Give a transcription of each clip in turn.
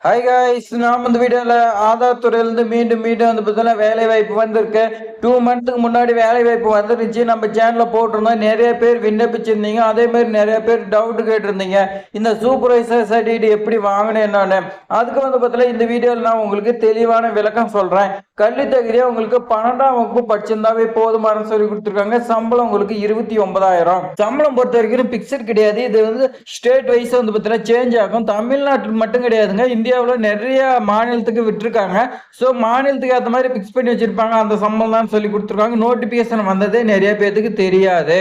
Hi guys, நாம் இந்த வீடியோவில் ஆதார் துறையிலேருந்து மீண்டும் மீண்டும் வந்து பார்த்தீங்கன்னா வேலை வாய்ப்பு வந்திருக்கு. 2 மந்த்துக்கு முன்னாடி வேலை வாய்ப்பு வந்துருந்துச்சு. நம்ம சேனலில் போட்டிருந்தோம். நிறைய பேர் விண்ணப்பிச்சிருந்தீங்க. அதே மாதிரி நிறைய பேர் டவுட் கேட்டிருந்தீங்க. இந்த சூப்பர்வைசர் சர்டிஃபிகேட் எப்படி வாங்கணும் என்னன்னு. அதுக்கு வந்து பார்த்தீங்கன்னா இந்த வீடியோவில் நான் உங்களுக்கு தெளிவான விளக்கம் சொல்கிறேன். கல்வி தகுதியாக உங்களுக்கு 12ஆம் வகுப்பு படிச்சிருந்தாவே போதுமானு சொல்லி கொடுத்துருக்காங்க. சம்பளம் உங்களுக்கு 29,000. சம்பளம் பொறுத்த வரைக்கும் பிக்சட் கிடையாது. இது வந்து ஸ்டேட் வைஸ் வந்து பார்த்தீங்கன்னா சேஞ்ச் ஆகும். தமிழ்நாட்டில் மட்டும் கிடையாதுங்க, இந்தியாவில் நிறைய மாநிலத்துக்கு விட்டுருக்காங்க. ஸோ மாநிலத்துக்கு ஏற்ற மாதிரி பிக்ஸ் பண்ணி வச்சிருப்பாங்க. அந்த சம்பளம் தான் சொல்லி கொடுத்துருக்காங்க. நோட்டிபிகேஷன் வந்ததே நிறைய பேருக்கு தெரியாது.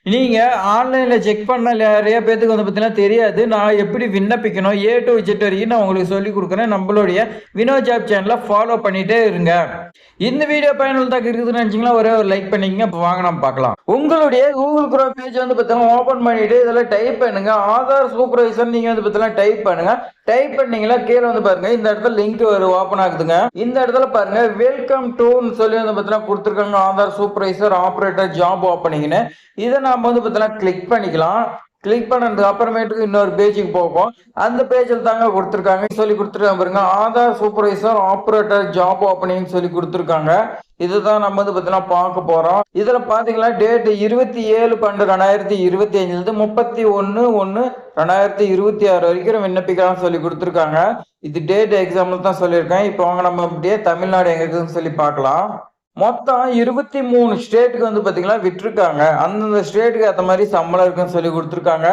நீங்க ஆன்லைன்ல செக் பண்ண நிறைய பேருக்கு வந்து பார்த்தீங்கன்னா தெரியாது. நான் எப்படி விண்ணப்பிக்கணும் A to Z வரைக்கும் நான் உங்களுக்கு சொல்லி கொடுக்குறேன். நம்மளுடைய வினோ ஜாப் சேனலை ஃபாலோ பண்ணிட்டே இருங்க. இந்த வீடியோ பயனுள்ளதாக இருக்குதுன்னு நினைச்சீங்களா ஒரே ஒரு லைக் பண்ணிக்கங்க. இப்போ வாங்க நம்ம பார்க்கலாம். உங்களுடைய கூகுள் குரோம் பேஜ் வந்து பார்த்தீங்கன்னா ஓப்பன் பண்ணிட்டு இதில் டைப் பண்ணுங்க ஆதார் சூப்பர்வைசர். நீங்க வந்து பார்த்தீங்கன்னா டைப் பண்ணுங்க. டைப் பண்ணீங்களா கீழே வந்து பாருங்க இந்த இடத்துல லிங்க் ஓப்பன் ஆகுதுங்க. இந்த இடத்துல பாருங்க வெல்கம் டுன்னு சொல்லி வந்து பார்த்தீங்கன்னா கொடுத்துருக்காங்க ஆதார் சூப்பர்வைசர் ஆப்ரேட்டர் ஜாப் ஓப்பனிங்னு. இதை நாம வந்து பார்த்தீங்கன்னா கிளிக் பண்ணிக்கலாம். கிளிக் பண்ணதுக்கு அப்புறமேட்டுக்கு இன்னொரு பேஜுக்கு போகும். அந்த பேஜில் தாங்க கொடுத்துருக்காங்க சொல்லி கொடுத்துருக்காங்க பாருங்க Aadhaar supervisor operator job opening சொல்லி கொடுத்துருக்காங்க. இதுதான் நம்ம வந்து பார்த்தீங்கன்னா பார்க்க போறோம். இதுல பாத்தீங்கன்னா டேட் 27/12/2025 31/1/2026 வரைக்கும் விண்ணப்பிக்கலாம் சொல்லி கொடுத்துருக்காங்க. இது டேட் எக்ஸாம்பிள் தான் சொல்லியிருக்கேன். இப்போ அவங்க நம்ம அப்படியே தமிழ்நாடு எங்க இருக்குன்னு சொல்லி பார்க்கலாம். மொத்தம் 23 ஸ்டேட்டுக்கு வந்து பாத்தீங்கன்னா விட்டுருக்காங்க. அந்தந்த ஸ்டேட்டுக்கு ஏற்ற மாதிரி சம்பளம் இருக்குன்னு சொல்லி கொடுத்துருக்காங்க.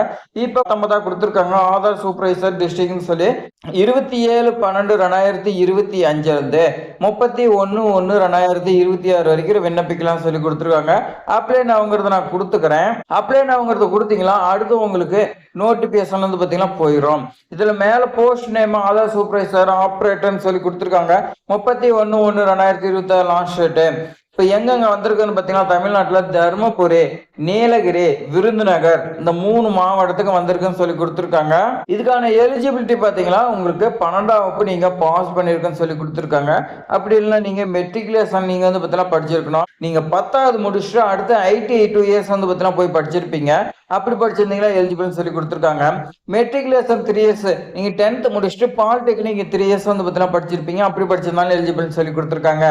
இப்ப நம்ம தான் கொடுத்துருக்காங்க ஆதார் சூப்பர்வைசர் டிஸ்ட்ரிக்ட்னு சொல்லி 27/12/2025 இருந்து 31/1/2026 வரைக்கும் விண்ணப்பிக்கலாம் சொல்லி கொடுத்துருக்காங்க. அப்ளை நவங்கிறத நான் கொடுத்துக்கிறேன். அப்ளை நவங்கிறத கொடுத்தீங்களா அடுத்து உங்களுக்கு நோட்டிபிகேஷன் வந்து பாத்தீங்கன்னா போயிடும். இதுல மேல போஸ்ட் நேம் ஆதார் சூப்பர்வைசர் ஆப்ரேட்டர்னு சொல்லி கொடுத்துருக்காங்க. 31/1/2026 லாஸ்ட் டேட். இப்ப எங்கெங்க வந்திருக்குன்னு பாத்தீங்கன்னா தமிழ்நாட்டுல தர்மபுரி, நீலகிரி, விருதுநகர் இந்த 3 மாவட்டத்துக்கு வந்திருக்குன்னு சொல்லி கொடுத்துருக்காங்க. இதுக்கான எலிஜிபிலிட்டி பாத்தீங்கன்னா உங்களுக்கு 12ஆம் வகுப்பு நீங்க பாஸ் பண்ணிருக்குன்னு சொல்லி கொடுத்துருக்காங்க. அப்படி இல்லைன்னா நீங்க மெட்ரிகுலேஷன் நீங்க வந்து பாத்தீங்கன்னா படிச்சிருக்கணும். நீங்க 10வது முடிச்சுட்டு அடுத்து ஐடி 2 இயர்ஸ் வந்து பாத்தீங்கன்னா போய் படிச்சிருப்பீங்க. அப்படி படிச்சிருந்தீங்களா எலிஜிபிள் சொல்லி கொடுத்துருக்காங்க. மெட்ரிகுலேஷன் 3 இயர்ஸ் நீங்க 10th முடிச்சுட்டு பாலிடெக்னிக் 3 இயர்ஸ் வந்து பாத்தீங்கன்னா படிச்சிருப்பீங்க. அப்படி படிச்சிருந்தாலும் எலிஜிபிள் சொல்லி கொடுத்துருக்காங்க.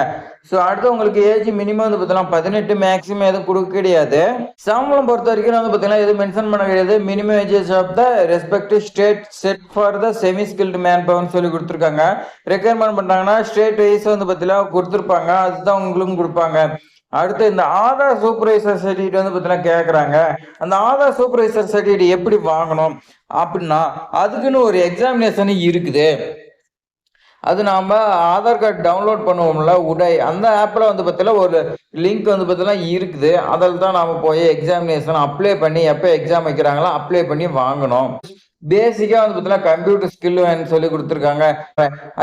ஸோ அடுத்து உங்களுக்கு ஏஜ் மினிமம் வந்து பார்த்தீங்கன்னா 18, மேக்ஸிமம் எதுவும் கொடுக்க கிடையாது. சம்பளம் பொறுத்த வரைக்கும் வந்து பார்த்தீங்கன்னா எதுவும் மென்ஷன் பண்ண கிடையாது. Minimum ages of the respective state set for the semi skilled man பவர்னு சொல்லி கொடுத்துருக்காங்க. ரெக்யர்மெண்ட் பண்ணாங்கன்னா ஸ்டேட் வைஸ் வந்து பார்த்தீங்கன்னா கொடுத்துருப்பாங்க. அதுதான் உங்களுக்கும் கொடுப்பாங்க. அடுத்து இந்த ஆதார் சூப்பர்வைசர் சர்டிஃபிகேட் வந்து பார்த்தீங்கன்னா கேட்குறாங்க. அந்த ஆதார் சூப்பர்வைசர் சர்டிஃபிகேட் எப்படி வாங்கணும் அப்படின்னா அதுக்குன்னு ஒரு எக்ஸாமினேஷன் இருக்குது. அது நாம ஆதார் கார்டு டவுன்லோட் பண்ணுவோம்ல உடை அந்த ஆப்ல வந்து பார்த்தீங்கன்னா ஒரு லிங்க் வந்து பார்த்தீங்கன்னா இருக்குது. அதில் தான் நாம போய் எக்ஸாமினேஷன் அப்ளை பண்ணி எப்போ எக்ஸாம் வைக்கிறாங்களோ அப்ளை பண்ணி வாங்கணும். பேசிக்கா வந்து பார்த்தீங்கன்னா கம்ப்யூட்டர் ஸ்கில் சொல்லி கொடுத்துருக்காங்க.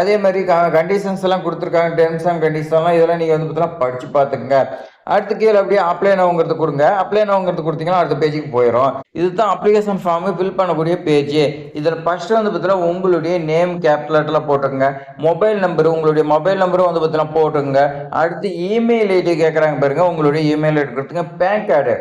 அதே மாதிரி கண்டிஷன்ஸ் எல்லாம் கொடுத்துருக்காங்க. டெர்ம்ஸ் அண்ட் கண்டிஷன்லாம் இதெல்லாம் நீங்க வந்து பார்த்தீங்கன்னா படிச்சு பார்த்துக்குங்க. அடுத்து கீழே அப்படியே அப்ளை நவுங்கிறது கொடுங்க. அப்ளை நவுங்கிறது கொடுத்தீங்கன்னா அடுத்த பேஜுக்கு போயிடும். இதுதான் அப்ளிகேஷன் ஃபார்ம் ஃபில் பண்ணக்கூடிய பேஜ். இதில் ஃபர்ஸ்ட் வந்து பார்த்தீங்கன்னா உங்களுடைய நேம் கேபிட்டல் போட்டுங்க. மொபைல் நம்பர் உங்களுடைய மொபைல் நம்பரும் வந்து பார்த்தீங்கன்னா போட்டுங்க. அடுத்து இமெயில் ஐடி கேட்குறாங்க பாருங்க. உங்களுடைய இமெயில் ஐடி கொடுத்துங்க. பேன் கார்டு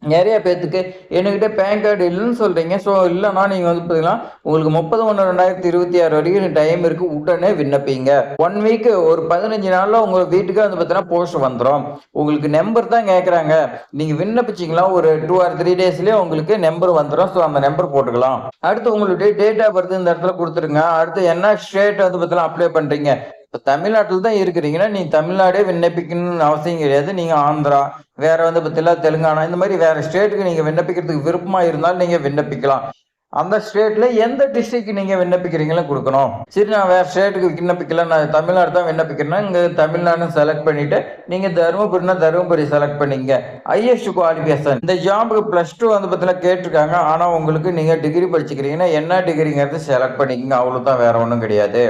நிறைய பேர்த்துக்கு என்கிட்ட பேன் கார்டு இல்லைன்னு சொல்றீங்க. ஸோ இல்லைன்னா நீங்க வந்து பார்த்தீங்கன்னா உங்களுக்கு 30/1/2026 வரைக்கும் டைம் இருக்கு. உடனே விண்ணப்பிங்க. 1 வீக் ஒரு 15 நாள்ல உங்க வீட்டுக்கு வந்து பார்த்தீங்கன்னா போஸ்ட் வந்துடும். உங்களுக்கு நம்பர் தான் கேட்குறாங்க. நீங்க விண்ணப்பிச்சிங்களா ஒரு 2 or 3 டேஸ்லயே உங்களுக்கு நம்பர் வந்துடும். ஸோ அந்த நம்பர் போட்டுக்கலாம். அடுத்து உங்களுடைய டேட் ஆஃப் பர்த் இந்த இடத்துல கொடுத்துருங்க. அடுத்து என்ன ஸ்டேட் வந்து பார்த்தீங்கன்னா அப்ளை பண்றீங்க. இப்போ தமிழ்நாட்டில் தான் இருக்கிறீங்கன்னா நீ தமிழ்நாடே விண்ணப்பிக்கணும்னு அவசியம் கிடையாது. நீங்க ஆந்திரா வேற வந்து பார்த்தீங்கன்னா தெலுங்கானா இந்த மாதிரி வேற ஸ்டேட்டுக்கு நீங்க விண்ணப்பிக்கிறதுக்கு விருப்பமா இருந்தாலும் நீங்க விண்ணப்பிக்கலாம். அந்த ஸ்டேட்ல எந்த டிஸ்ட்ரிக்ட் நீங்க விண்ணப்பிக்கிறீங்களோ கொடுக்கணும். சரி நான் வேற ஸ்டேட்டுக்கு விண்ணப்பிக்கல, நான் தமிழ்நாடு தான் விண்ணப்பிக்கிறேன்னா இங்க தமிழ்நாடு செலக்ட் பண்ணிட்டு நீங்க தருமபுரினா தருமபுரி செலக்ட் பண்ணீங்க. ஹையஸ்ட் குவாலிஃபிகேஷன் இந்த ஜாபுக்கு +2 வந்து பார்த்தீங்கன்னா கேட்டிருக்காங்க. ஆனா உங்களுக்கு நீங்க டிகிரி படிச்சுக்கிறீங்கன்னா என்ன டிகிரிங்கிறது செலக்ட் பண்ணிக்கங்க. அவ்வளவுதான், வேற ஒன்றும் கிடையாது.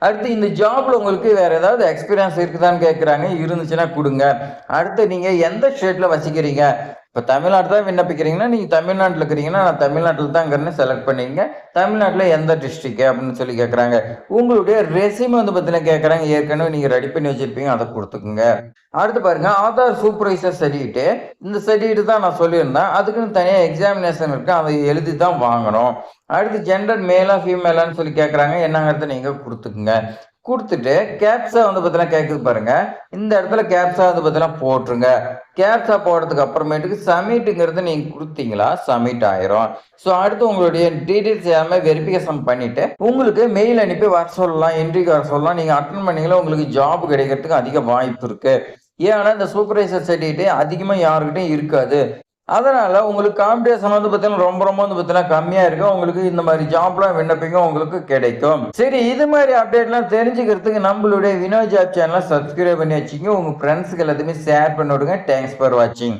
அடுத்து இந்த ஜாப்ல உங்களுக்கு வேற ஏதாவது எக்ஸ்பீரியன்ஸ் இருக்குதான்னு கேட்குறாங்க. இருந்துச்சுன்னா கொடுங்க. அடுத்து நீங்க எந்த ஸ்டேட்ல வசிக்கிறீங்க. இப்ப தமிழ்நாடு தான் விண்ணப்பிக்கிறீங்கன்னா, நீங்க தமிழ்நாட்டுல இருக்கிறீங்கன்னா, நான் தமிழ்நாட்டுல தாங்கிறேன்னு செலக்ட் பண்ணீங்க. தமிழ்நாட்டுல எந்த டிஸ்ட்ரிக்ட் அப்படின்னு சொல்லி கேட்கறாங்க. உங்களுடைய ரெஸ்யூம் வந்து பார்த்தீங்கன்னா கேட்கறாங்க. ஏற்கனவே நீங்க ரெடி பண்ணி வச்சிருப்பீங்க. அத குடுத்துக்குங்க. அடுத்து பாருங்க, ஆதார் சூப்பர்வைசர் சர்டிஃபிகேட். இந்த சர்டிஃபிகேட் தான் நான் சொல்லியிருந்தேன். அதுக்குன்னு தனியா எக்ஸாமினேஷன் இருக்கு. அதை எழுதி தான் வாங்கணும். அடுத்து ஜெண்டர் மேலா, ஃபீமேலான்னு சொல்லி கேட்கறாங்க. என்னங்கிறத நீங்க குடுத்துக்குங்க. குடுத்துட்டு கேப்ஸா வந்து பார்த்தீங்கன்னா கேட்குது பாருங்க. இந்த இடத்துல கேப்ஸா வந்து பார்த்தீங்கன்னா போட்டுருங்க. கேப்ஸா போடுறதுக்கு அப்புறமேட்டுக்கு சப்மிட்ங்கிறத நீங்க குடுத்தீங்களா, சப்மிட் ஆயிரும். ஸோ அடுத்து உங்களுடைய டீட்டெயில்ஸ் எல்லாமே வெரிஃபிகேஷன் பண்ணிட்டு, உங்களுக்கு மெயில் அனுப்பி வர சொல்லலாம். இன்டர்வியூக்கு வர சொல்லலாம். நீங்க அட்டெண்ட் பண்ணீங்கன்னா உங்களுக்கு ஜாப் கிடைக்கிறதுக்கு அதிக வாய்ப்பு இருக்கு. ஏன்னா இந்த சூப்பர்வைசர் சர்டிஃபிகேட் அதிகமா யார்கிட்டயும் இருக்காது. அதனால உங்களுக்கு காம்படிஷன் வந்து பார்த்தீங்கன்னா, ரொம்ப ரொம்ப வந்து பார்த்தீங்கன்னா கம்மியா இருக்கு. உங்களுக்கு இந்த மாரி ஜாப்லாம் விண்ணப்பிங்க உங்களுக்கு கிடைக்கும். சரி, இது மாரி அப்டேட்லாம் தெரிஞ்சுக்கிறதுக்கு நம்மளுடைய வினோ ஜாப் சேனல சப்ஸ்கிரைப் பண்ணி வச்சுக்கங்க. உங்க ஃப்ரெண்ட்ஸ்க்கு எல்லாத்தையுமே ஷேர் பண்ணி விடுங்க. தேங்க்ஸ் ஃபார் வாட்சிங்.